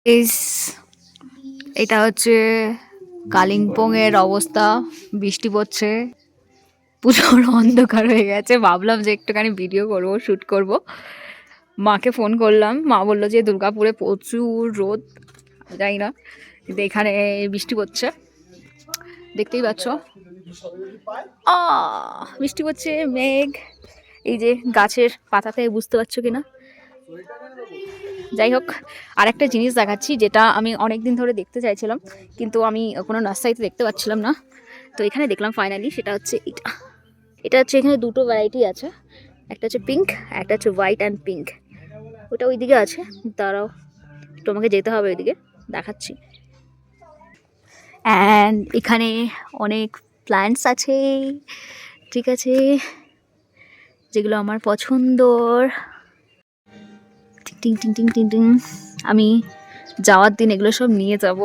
ইস এটা হচ্ছে কালিম্পং এর অবস্থা। বৃষ্টি পড়ছে, প্রচুর অন্ধকার হয়ে গেছে। ভাবলাম যে একটুখানি ভিডিও করব, শুট করব। মাকে ফোন করলাম, মা বললো যে দুর্গাপুরে প্রচুর রোদ, জানি না, কিন্তু এখানে বৃষ্টি পড়ছে, দেখতেই পাচ্ছ। বৃষ্টি পড়ছে, মেঘ, এই যে গাছের পাতাতে, বুঝতে পারছো কিনা। যাই হোক, আরেকটা জিনিস দেখাচ্ছি যেটা আমি অনেক দিন ধরে দেখতে চাইছিলাম, কিন্তু আমি কোনো নার্সারিতে দেখতে পাচ্ছিলাম না। তো এখানে দেখলাম ফাইনালি, সেটা হচ্ছে এটা। এটা হচ্ছে এখানে দুটো ভ্যারাইটি আছে, একটা হচ্ছে পিঙ্ক, একটা হচ্ছে হোয়াইট অ্যান্ড পিঙ্ক। ওটা ওইদিকে আছে, দাঁড়াও তোমাকে যেতে হবে ওইদিকে, দেখাচ্ছি। অ্যান্ড এখানে অনেক প্ল্যান্টস আছে, ঠিক আছে, যেগুলো আমার পছন্দর। টিং টিং টিং টিং টিং। আমি যাওয়ার দিন এগুলো সব নিয়ে যাব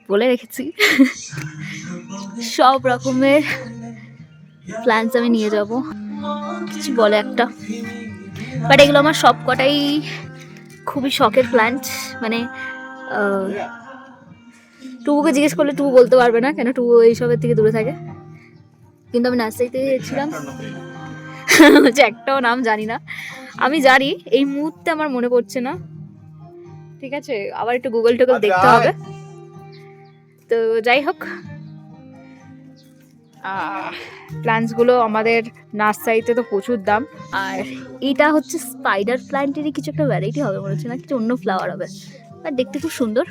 বলে রেখেছি। সব রকমের প্ল্যান্টস আমি নিয়ে যাব, কিছু বলে একটা, বাট এগুলো আমার সব কটাই খুবই শখের প্ল্যান্ট। মানে টুকুকে জিজ্ঞেস করলে টুকু বলতে পারবে না, কেন টুকু এইসবের থেকে দূরে থাকে। কিন্তু আমি নার্সারিতে গেছিলাম, যে একটাও নাম জানি না। আমি জানি, এই মুহূর্তে আমার মনে পড়ছে না, ঠিক আছে, আবার একটু গুগল টুগল দেখতে হবে। তো যাই হোক, প্ল্যান্টসগুলো আমাদের নার্সারিতে তো প্রচুর দাম। আর এটা হচ্ছে স্পাইডার প্ল্যান্টেরই কিছু একটা ভ্যারাইটি হবে মনে হচ্ছে, না কিছু অন্য ফ্লাওয়ার হবে, আর দেখতে খুব সুন্দর।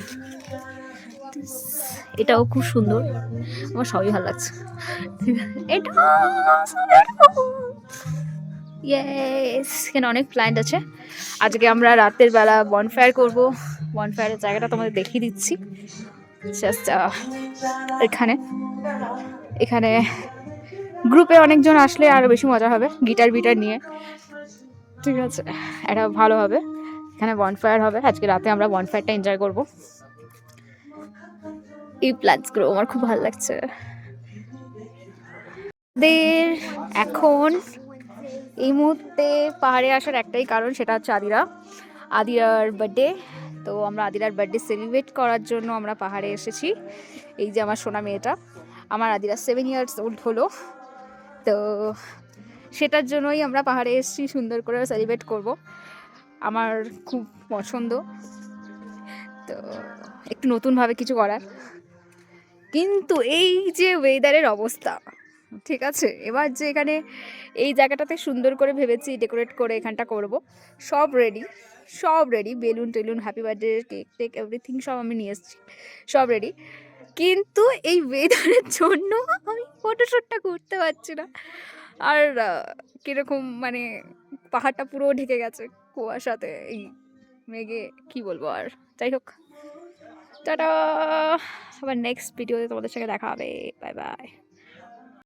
এটাও খুব সুন্দর, আমার সবই ভালো লাগছে। এটা ইয়েস, এখানে অনেক প্ল্যান্ট আছে। আজকে আমরা রাতের বেলা বনফায়ার করব। বনফায়ারের জায়গাটা তোমাদের দেখিয়ে দিচ্ছি। জাস্ট এখানে এখানে গ্রুপে অনেকজন আসলে আরও বেশি মজা হবে, গিটার বিটার নিয়ে, ঠিক আছে, এটা ভালো হবে। এখানে বনফায়ার হবে, আজকে রাতে আমরা বনফায়ারটা এনজয় করব। এই প্ল্যান্টসগুলো আমার খুব ভালো লাগছে। এখন এই মুহূর্তে পাহাড়ে আসার একটাই কারণ, সেটা হচ্ছে আদিরার বার্থডে। তো আমরা আদিরার বার্থডে সেলিব্রেট করার জন্য আমরা পাহাড়ে এসেছি। এই যে আমার সোনা মেয়েটা, আমার আদিরা 7 ইয়ার্স ওল্ড হলো, তো সেটার জন্যই আমরা পাহাড়ে এসেছি, সুন্দর করে সেলিব্রেট করব। আমার খুব পছন্দ, তো একটু নতুনভাবে কিছু করার। কিন্তু এই যে ওয়েদারের অবস্থা, ঠিক আছে, এবার যে এখানে এই জায়গাটাতে সুন্দর করে ভেবেছি ডেকোরেট করে এখানটা করব, সব রেডি, সব রেডি, বেলুন টেলুন, happy birthday cake take everything সব আমি নিয়ে এসেছি, সব রেডি। কিন্তু এই ওয়েদারের জন্য আমি ফটোশ্যুটটা করতে পারছি না। আর কীরকম মানে পাহাড়টা পুরো ঢেকে গেছে কুয়াশাতে, এই মেঘে, কি বলবো আর। যাই হোক, টাটা, আবার নেক্সট ভিডিওতে তোমাদের সঙ্গে দেখা হবে, বাই বাই।